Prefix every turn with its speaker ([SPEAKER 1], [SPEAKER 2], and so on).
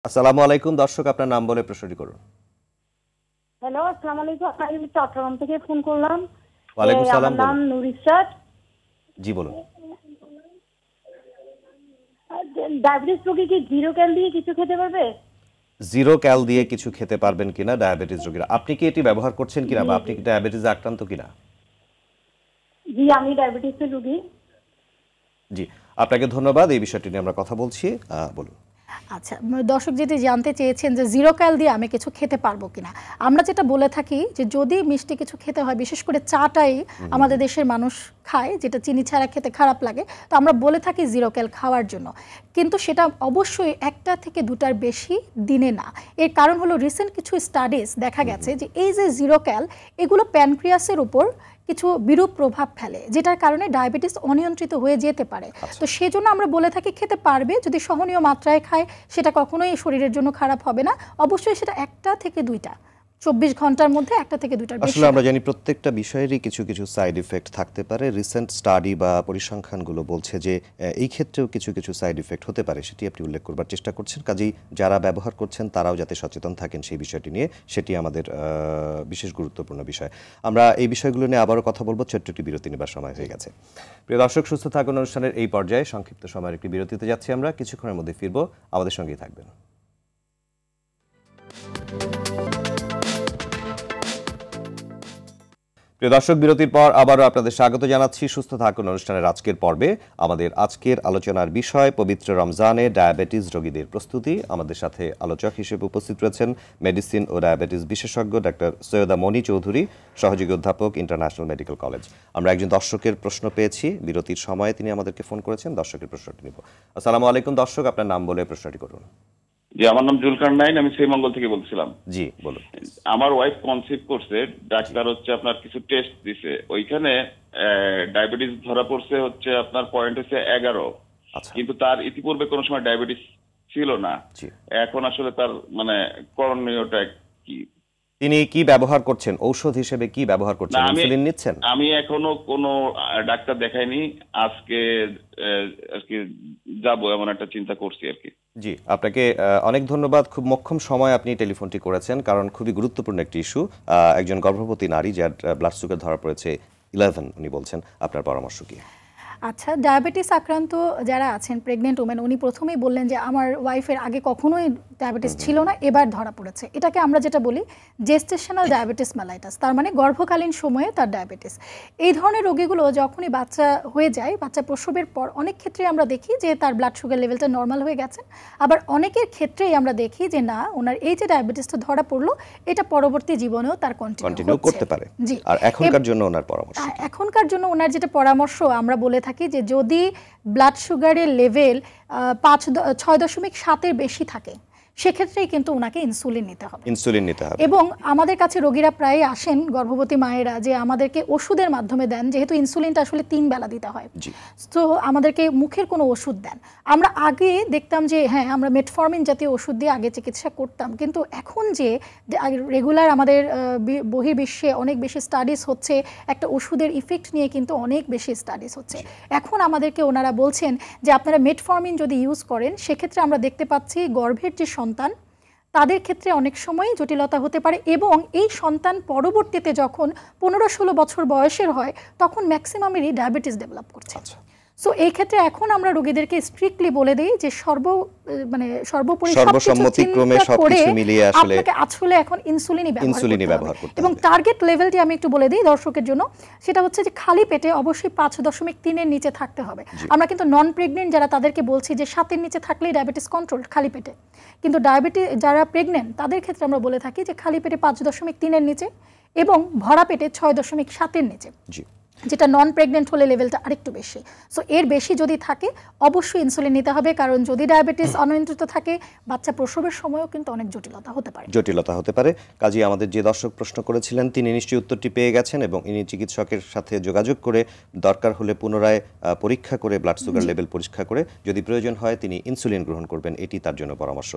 [SPEAKER 1] আসসালামু আলাইকুম দর্শক, আপনার নাম বলে প্রশ্নটি করুন।
[SPEAKER 2] হ্যালো, আসসালামু আলাইকুম। আপনাকে চট্টগ্রাম থেকে ফোন করলাম।
[SPEAKER 1] ওয়ালাইকুম
[SPEAKER 2] আমার
[SPEAKER 1] সালাম,
[SPEAKER 2] নাম
[SPEAKER 1] বলুন।
[SPEAKER 2] নুরিসাদ।
[SPEAKER 1] জি বলুন।
[SPEAKER 2] ডায়াবেটিস রোগী কি জিরো ক্যাল দিয়ে কিছু খেতে পারবে?
[SPEAKER 1] জিরো ক্যাল দিয়ে কিছু খেতে পারবেন কিনা ডায়াবেটিস রোগীরা? আপনি কি এটি ব্যবহার করছেন কিনা,
[SPEAKER 2] জি
[SPEAKER 1] বা আপনি
[SPEAKER 2] জি
[SPEAKER 1] কি ডায়াবেটিসে আক্রান্ত কিনা?
[SPEAKER 2] জি, আমি ডায়াবেটিসের রোগী।
[SPEAKER 1] জি, আপনাকে ধন্যবাদ। এই বিষয়টি নিয়ে আমরা কথা বলছি। বলুন।
[SPEAKER 3] আচ্ছা, দর্শক যেটি জানতে চেয়েছেন যে জিরো ক্যাল দিয়ে আমি কিছু খেতে পারবো কিনা। আমরা যেটা বলে থাকি যে যদি মিষ্টি কিছু খেতে হয়, বিশেষ করে চাটাই আমাদের দেশের মানুষ খায়, যেটা চিনি ছাড়া খেতে খারাপ লাগে, তো আমরা বলে থাকি জিরো ক্যাল খাওয়ার জন্য। কিন্তু সেটা অবশ্যই একটা থেকে দুটার বেশি দিনে না। এর কারণ হলো রিসেন্ট কিছু স্টাডিজ দেখা গেছে যে এই যে জিরো ক্যাল, এগুলো প্যানক্রিয়াসের উপর কিছু বিরূপ প্রভাব ফেলে, যেটার কারণে ডায়াবেটিস অনিয়ন্ত্রিত হয়ে যেতে পারে। তো সেজন্য আমরা বলে থাকি খেতে পারবে, যদি সহনীয় মাত্রায় খায় সেটা কখনোই শরীরের জন্য খারাপ হবে না। অবশ্যই সেটা একটা থেকে দুইটা, 24 ঘন্টার মধ্যে একটা থেকে দুইটার বেশি।
[SPEAKER 1] আসলে আমরা জানি প্রত্যেকটা বিষয়েরই কিছু কিছু সাইড ইফেক্ট থাকতে পারে। রিসেন্ট স্টাডি বা পরিসংখ্যানগুলো বলছে যে এই ক্ষেত্রেও কিছু কিছু সাইড ইফেক্ট হতে পারে, সেটি আপনি উল্লেখ করবার চেষ্টা করছেন। কাজেই যারা ব্যবহার করছেন তারাও যাতে সচেতন থাকেন সেই বিষয়টি নিয়ে, সেটি আমাদের বিশেষ গুরুত্বপূর্ণ বিষয়। আমরা এই বিষয়গুলো নিয়ে আবারও কথা বলবো। ছোট্ট একটি বিরতি নেবার সময় হয়ে গেছে। প্রিয় দর্শক, সুস্থ থাকুন অনুষ্ঠানের এই পর্যায়ে সংক্ষিপ্ত সময়ের একটি বিরতিতে যাচ্ছি আমরা। কিছুক্ষণের মধ্যে ফিরবো, আমাদের সঙ্গেই থাকবেন। প্রিয় দর্শক, বিরতির পর আবারও আপনাদের স্বাগত জানাচ্ছি সুস্থ থাকুন অনুষ্ঠানের আজকের পর্বে। আমাদের আজকের আলোচনার বিষয় পবিত্র রমজানে ডায়াবেটিস রোগীদের প্রস্তুতি। আমাদের সাথে আলোচক হিসেবে উপস্থিত রয়েছেন মেডিসিন ও ডায়াবেটিস বিশেষজ্ঞ ডাক্তার সৈয়দা মনি চৌধুরী, সহযোগী অধ্যাপক, ইন্টারন্যাশনাল মেডিকেল কলেজ। আমরা একজন দর্শকের প্রশ্ন পেয়েছি, বিরতির সময়ে তিনি আমাদেরকে ফোন করেছেন। দর্শকের প্রশ্নটি নিব। আসসালামু আলাইকুম দর্শক, আপনার নাম বলে প্রশ্নটি করুন।
[SPEAKER 4] জি, আমার নাম জুলকার নাইন, আমি শ্রীমঙ্গল থেকে বলছিলাম।
[SPEAKER 1] জি বলুন।
[SPEAKER 4] আমার ওয়াইফ কনসিভ করছে, ডাক্তার হচ্ছে আপনার কিছু টেস্ট দিছে, ওইখানে ডায়াবেটিস ধরা পড়ছে, হচ্ছে আপনার পয়েন্ট হচ্ছে 11।
[SPEAKER 1] আচ্ছা।
[SPEAKER 4] কিন্তু তার ইতিপূর্বে কোনো সময় ডায়াবেটিস ছিল না।
[SPEAKER 1] জি।
[SPEAKER 4] এখন আসলে তার মানে করণীয়টা কি?
[SPEAKER 1] তিনি কি ব্যবহার করছেন, ঔষধ হিসেবে কি ব্যবহার করছেন? ইনসুলিন নিচ্ছেন?
[SPEAKER 4] আমি এখনো কোনো ডাক্তার দেখাইনি, আজকে আর কি যাবো এমন একটা চিন্তা করছি আর কি।
[SPEAKER 1] জি, আপনাকে অনেক ধন্যবাদ। খুব মোক্ষম সময় আপনি টেলিফোনটি করেছেন, কারণ খুবই গুরুত্বপূর্ণ একটি ইস্যু। একজন গর্ভবতী নারী যার ব্লাড সুগার ধরা পড়েছে 11, উনি বলছেন। আপনার পরামর্শ কি?
[SPEAKER 3] আচ্ছা, ডায়াবেটিস আক্রান্ত যারা আছেন, প্রেগনেন্ট ওমেন, উনি প্রথমেই বললেন যে আমার ওয়াইফের আগে কখনোই ডায়াবেটিস ছিল না, এবার ধরা পড়েছে। এটাকে আমরা যেটা বলি জেস্টেশনাল ডায়াবেটিস মেলাইটাস, তার মানে গর্ভকালীন সময়ে তার ডায়াবেটিস। এই ধরনের রোগীগুলো যখনই বাচ্চা হয়ে যায়, বাচ্চা প্রসবের পর অনেক ক্ষেত্রে আমরা দেখি যে তার ব্লাড সুগার লেভেলটা নর্মাল হয়ে গেছে। আবার অনেকের ক্ষেত্রেই আমরা দেখি যে না, ওনার এই যে ডায়াবেটিসটা ধরা পড়লো, এটা পরবর্তী জীবনেও তার কন্টিনিউ
[SPEAKER 1] করতে পারে।
[SPEAKER 3] জি।
[SPEAKER 1] আর এখনকার জন্য ওনার পরামর্শ?
[SPEAKER 3] এখনকার জন্য ওনার যেটা পরামর্শ, আমরা বলে থাকি যে যদি ব্লাড সুগারের লেভেল 6.7 বেশি থাকে, সেক্ষেত্রেই কিন্তু ওনাকে ইনসুলিন নিতে হবে। এবং আমাদের কাছে রোগীরা প্রায় আসেন, গর্ভবতী মায়েরা, যে আমাদেরকে ওষুধের মাধ্যমে দেন, যেহেতু ইনসুলিনটা আসলে 3 বেলা দিতে হয়, তো আমাদেরকে মুখের কোনো ওষুধ দেন। আমরা আগে দেখতাম যে হ্যাঁ, আমরা মেটফর্মিন জাতীয় ওষুধ দিয়ে আগে চিকিৎসা করতাম, কিন্তু এখন যে রেগুলার আমাদের বহির্বিশ্বে অনেক বেশি স্টাডিজ হচ্ছে, একটা ওষুধের ইফেক্ট নিয়ে কিন্তু অনেক বেশি স্টাডিজ হচ্ছে। এখন আমাদেরকে ওনারা বলছেন যে আপনারা মেটফর্মিন যদি ইউজ করেন, সেক্ষেত্রে আমরা দেখতে পাচ্ছি গর্ভের যে সন্তান, তাদের ক্ষেত্রে অনেক সময় জটিলতা হতে পারে, এবং এই সন্তান পরবর্তীতে যখন 15-16 বছর বয়সের হয়, তখন ম্যাক্সিমামেরই ডায়াবেটিস ডেভেলপ করছে। সো এই ক্ষেত্রে এখন আমরা রোগীদেরকে স্ট্রিক্টলি বলে দেই যে সর্বোপরি সর্বসম্মতিক্রমে সবকিছু মিলিয়ে আপনাকে আসলে এখন ইনসুলিনই ব্যবহার করতে হবে। এবং টার্গেট লেভেলটি আমি একটু বলে দিই দর্শকের জন্য, সেটা হচ্ছে যে খালি পেটে অবশ্যই 5.3 এর নিচে থাকতে হবে। আমরা কিন্তু নন প্রেগনেন্ট যারা, তাদেরকে বলছি যে 7 এর নিচে থাকলেই ডায়াবেটিস কন্ট্রোল খালি পেটে। কিন্তু ডায়াবেটিস যারা প্রেগনেন্ট, তাদের ক্ষেত্রে আমরা বলে থাকি যে খালি পেটে 5.3 এর নিচে এবং ভরা পেটে 6.7 এর নিচে, যেটা নন প্রেগনেন্ট হলে লেভেলটা আরেকটু বেশি। সো এর বেশি যদি থাকে, অবশ্যই ইনসুলিন নিতে হবে, কারণ যদি ডায়াবেটিস অনিয়ন্ত্রিত থাকে, বাচ্চা প্রসবের সময়ও কিন্তু অনেক জটিলতা হতে পারে।
[SPEAKER 1] কাজেই আমাদের যে দর্শক প্রশ্ন করেছিলেন, তিনি নিশ্চয়ই উত্তরটি পেয়ে গেছেন, এবং ইনি চিকিৎসকের সাথে যোগাযোগ করে দরকার হলে পুনরায় পরীক্ষা করে ব্লাড সুগার লেভেল পরীক্ষা করে যদি প্রয়োজন হয় তিনি ইনসুলিন গ্রহণ করবেন, এটি তার জন্য পরামর্শ।